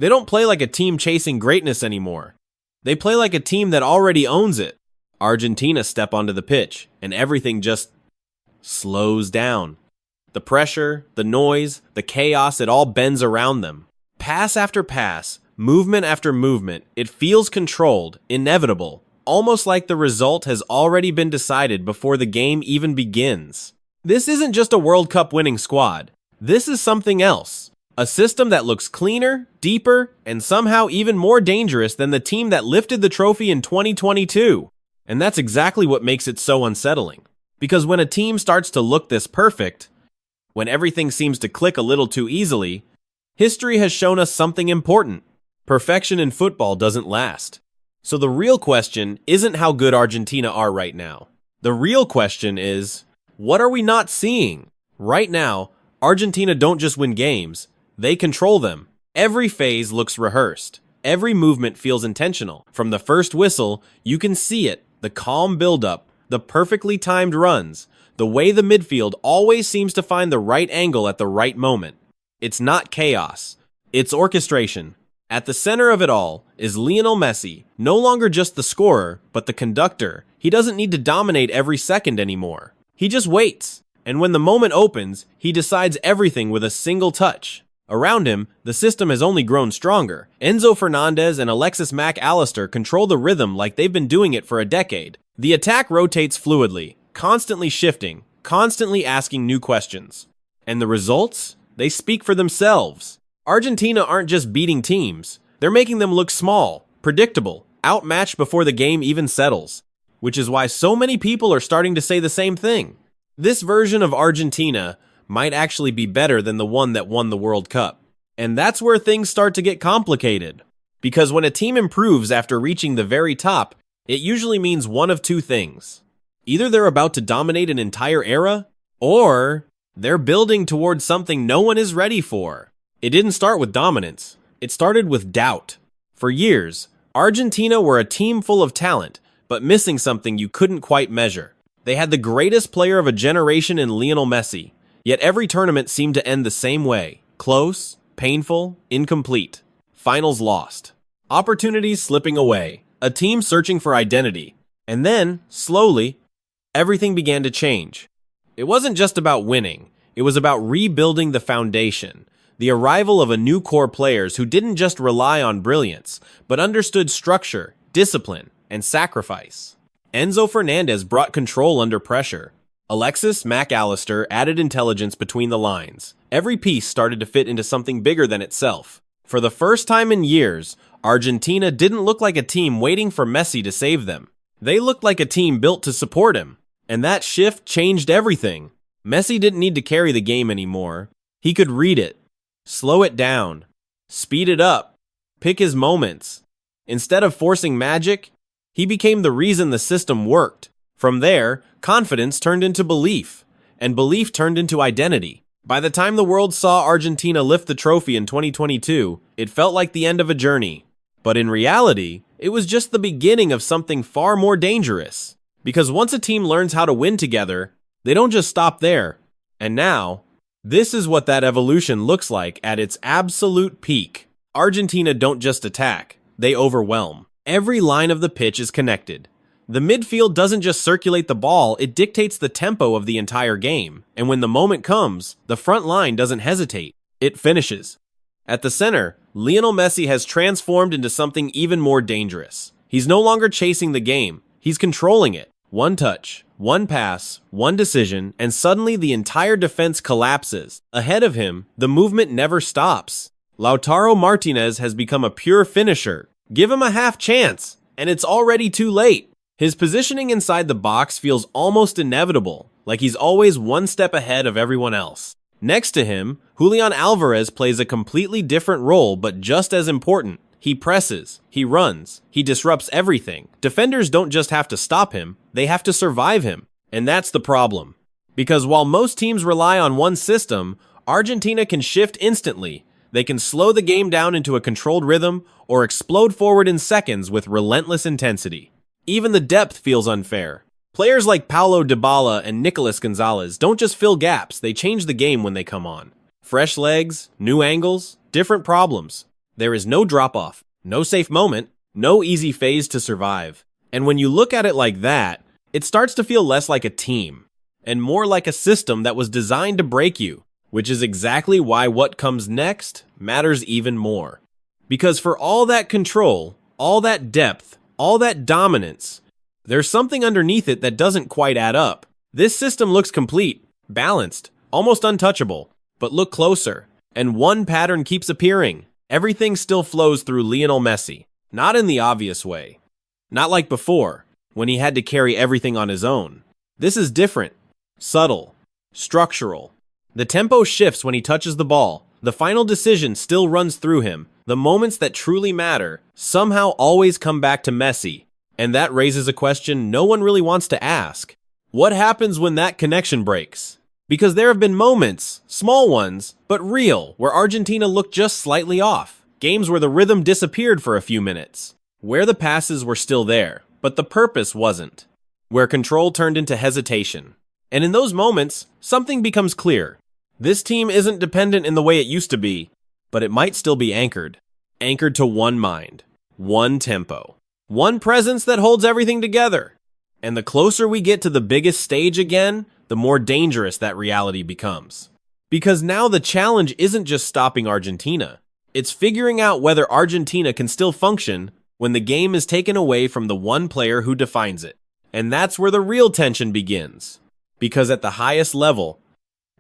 They don't play like a team chasing greatness anymore. They play like a team that already owns it. Argentina step onto the pitch, and everything just slows down. The pressure, the noise, the chaos, it all bends around them. Pass after pass, movement after movement, it feels controlled, inevitable, almost like the result has already been decided before the game even begins. This isn't just a World Cup winning squad. This is something else. A system that looks cleaner, deeper, and somehow even more dangerous than the team that lifted the trophy in 2022. And that's exactly what makes it so unsettling. Because when a team starts to look this perfect, when everything seems to click a little too easily, history has shown us something important. Perfection in football doesn't last. So the real question isn't how good Argentina are right now. The real question is, what are we not seeing? Right now, Argentina don't just win games, they control them. Every phase looks rehearsed. Every movement feels intentional. From the first whistle, you can see it, the calm build-up, the perfectly timed runs, the way the midfield always seems to find the right angle at the right moment. It's not chaos, it's orchestration. At the center of it all is Lionel Messi, no longer just the scorer, but the conductor. He doesn't need to dominate every second anymore. He just waits, and when the moment opens, he decides everything with a single touch. Around him, the system has only grown stronger. Enzo Fernandez and Alexis Mac Allister control the rhythm like they've been doing it for a decade. The attack rotates fluidly, constantly shifting, constantly asking new questions. And the results? They speak for themselves. Argentina aren't just beating teams, they're making them look small, predictable, outmatched before the game even settles. Which is why so many people are starting to say the same thing. This version of Argentina might actually be better than the one that won the World Cup. And that's where things start to get complicated. Because when a team improves after reaching the very top, it usually means one of two things. Either they're about to dominate an entire era, or they're building towards something no one is ready for. It didn't start with dominance. It started with doubt. For years, Argentina were a team full of talent, but missing something you couldn't quite measure. They had the greatest player of a generation in Lionel Messi, yet every tournament seemed to end the same way. Close, painful, incomplete. Finals lost. Opportunities slipping away. A team searching for identity. And then, slowly, everything began to change. It wasn't just about winning. It was about rebuilding the foundation. The arrival of a new core players who didn't just rely on brilliance, but understood structure, discipline, and sacrifice. Enzo Fernandez brought control under pressure. Alexis Mac Allister added intelligence between the lines. Every piece started to fit into something bigger than itself. For the first time in years, Argentina didn't look like a team waiting for Messi to save them. They looked like a team built to support him. And that shift changed everything. Messi didn't need to carry the game anymore. He could read it, slow it down, speed it up, pick his moments. Instead of forcing magic, he became the reason the system worked. From there, confidence turned into belief, and belief turned into identity. By the time the world saw Argentina lift the trophy in 2022, it felt like the end of a journey. But in reality, it was just the beginning of something far more dangerous. Because once a team learns how to win together, they don't just stop there. And now, this is what that evolution looks like at its absolute peak. Argentina don't just attack, they overwhelm. Every line of the pitch is connected. The midfield doesn't just circulate the ball, it dictates the tempo of the entire game. And when the moment comes, the front line doesn't hesitate. It finishes. At the center, Lionel Messi has transformed into something even more dangerous. He's no longer chasing the game, he's controlling it. One touch, one pass, one decision, and suddenly the entire defense collapses. Ahead of him, the movement never stops. Lautaro Martinez has become a pure finisher. Give him a half chance, and it's already too late. His positioning inside the box feels almost inevitable, like he's always one step ahead of everyone else. Next to him, Julian Alvarez plays a completely different role, but just as important. He presses, he runs, he disrupts everything. Defenders don't just have to stop him, they have to survive him. And that's the problem. Because while most teams rely on one system, Argentina can shift instantly. They can slow the game down into a controlled rhythm or explode forward in seconds with relentless intensity. Even the depth feels unfair. Players like Paulo Dybala and Nicolas Gonzalez don't just fill gaps, they change the game when they come on. Fresh legs, new angles, different problems. There is no drop-off, no safe moment, no easy phase to survive. And when you look at it like that, it starts to feel less like a team, and more like a system that was designed to break you, which is exactly why what comes next matters even more. Because for all that control, all that depth, all that dominance, there's something underneath it that doesn't quite add up. This system looks complete, balanced, almost untouchable, but look closer, and one pattern keeps appearing. Everything still flows through Lionel Messi, not in the obvious way. Not like before, when he had to carry everything on his own. This is different, subtle, structural. The tempo shifts when he touches the ball. The final decision still runs through him. The moments that truly matter somehow always come back to Messi. And that raises a question no one really wants to ask. What happens when that connection breaks? Because there have been moments, small ones, but real, where Argentina looked just slightly off. Games where the rhythm disappeared for a few minutes. Where the passes were still there, but the purpose wasn't. Where control turned into hesitation. And in those moments, something becomes clear. This team isn't dependent in the way it used to be, but it might still be anchored. Anchored to one mind, one tempo, one presence that holds everything together. And the closer we get to the biggest stage again, the more dangerous that reality becomes. Because now the challenge isn't just stopping Argentina. It's figuring out whether Argentina can still function when the game is taken away from the one player who defines it. And that's where the real tension begins. Because at the highest level,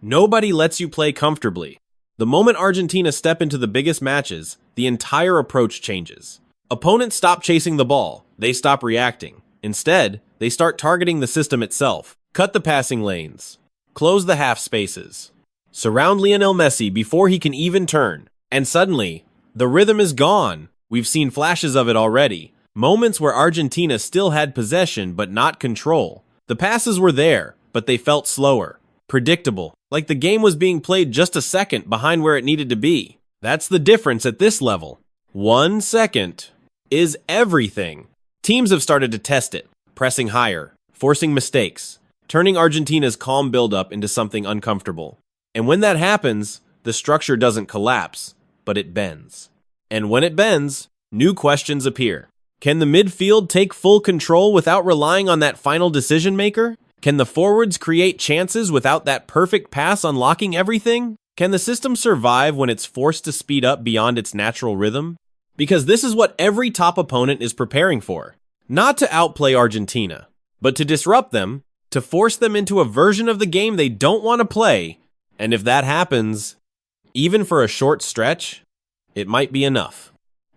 nobody lets you play comfortably. The moment Argentina step into the biggest matches, the entire approach changes. Opponents stop chasing the ball. They stop reacting. Instead, they start targeting the system itself. Cut the passing lanes. Close the half spaces. Surround Lionel Messi before he can even turn. And suddenly, the rhythm is gone. We've seen flashes of it already. Moments where Argentina still had possession but not control. The passes were there, but they felt slower. Predictable. Like the game was being played just a second behind where it needed to be. That's the difference at this level. 1 second is everything. Teams have started to test it, pressing higher, forcing mistakes, turning Argentina's calm build-up into something uncomfortable. And when that happens, the structure doesn't collapse, but it bends. And when it bends, new questions appear. Can the midfield take full control without relying on that final decision maker? Can the forwards create chances without that perfect pass unlocking everything? Can the system survive when it's forced to speed up beyond its natural rhythm? Because this is what every top opponent is preparing for. Not to outplay Argentina, but to disrupt them, to force them into a version of the game they don't want to play. And if that happens, even for a short stretch, it might be enough.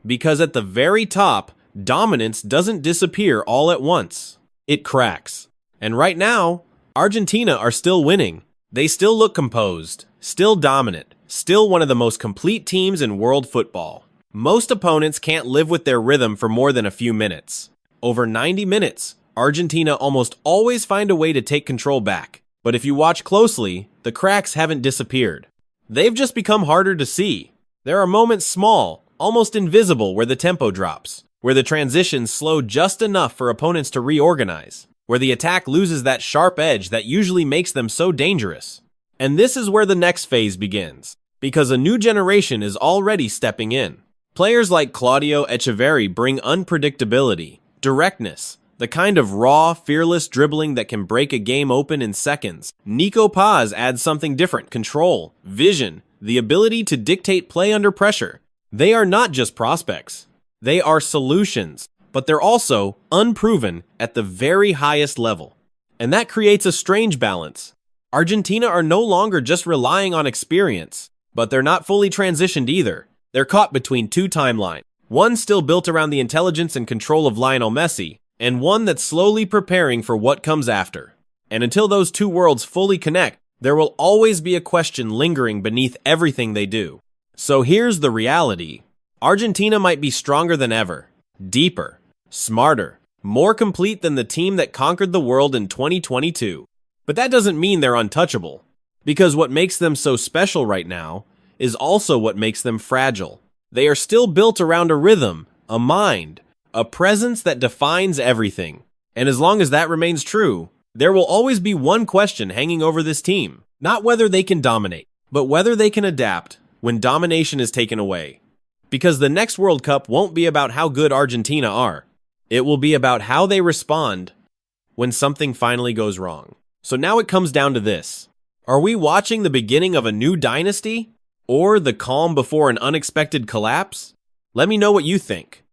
Because at the very top, dominance doesn't disappear all at once. It cracks. And right now, Argentina are still winning. They still look composed, still dominant, still one of the most complete teams in world football. Most opponents can't live with their rhythm for more than a few minutes. Over 90 minutes, Argentina almost always find a way to take control back. But if you watch closely, the cracks haven't disappeared. They've just become harder to see. There are moments small, almost invisible, where the tempo drops, where the transitions slow just enough for opponents to reorganize, where the attack loses that sharp edge that usually makes them so dangerous. And this is where the next phase begins, because a new generation is already stepping in. Players like Claudio Echeverri bring unpredictability, directness, the kind of raw, fearless dribbling that can break a game open in seconds. Nico Paz adds something different: control, vision, the ability to dictate play under pressure. They are not just prospects. They are solutions, but they're also unproven at the very highest level. And that creates a strange balance. Argentina are no longer just relying on experience, but they're not fully transitioned either. They're caught between two timelines. One still built around the intelligence and control of Lionel Messi, and one that's slowly preparing for what comes after. And until those two worlds fully connect, there will always be a question lingering beneath everything they do. So here's the reality. Argentina might be stronger than ever, deeper, smarter, more complete than the team that conquered the world in 2022. But that doesn't mean they're untouchable, because what makes them so special right now is also what makes them fragile. They are still built around a rhythm, a mind, a presence that defines everything. And as long as that remains true, there will always be one question hanging over this team. Not whether they can dominate, but whether they can adapt when domination is taken away. Because the next World Cup won't be about how good Argentina are. It will be about how they respond when something finally goes wrong. So now it comes down to this. Are we watching the beginning of a new dynasty? Or the calm before an unexpected collapse? Let me know what you think.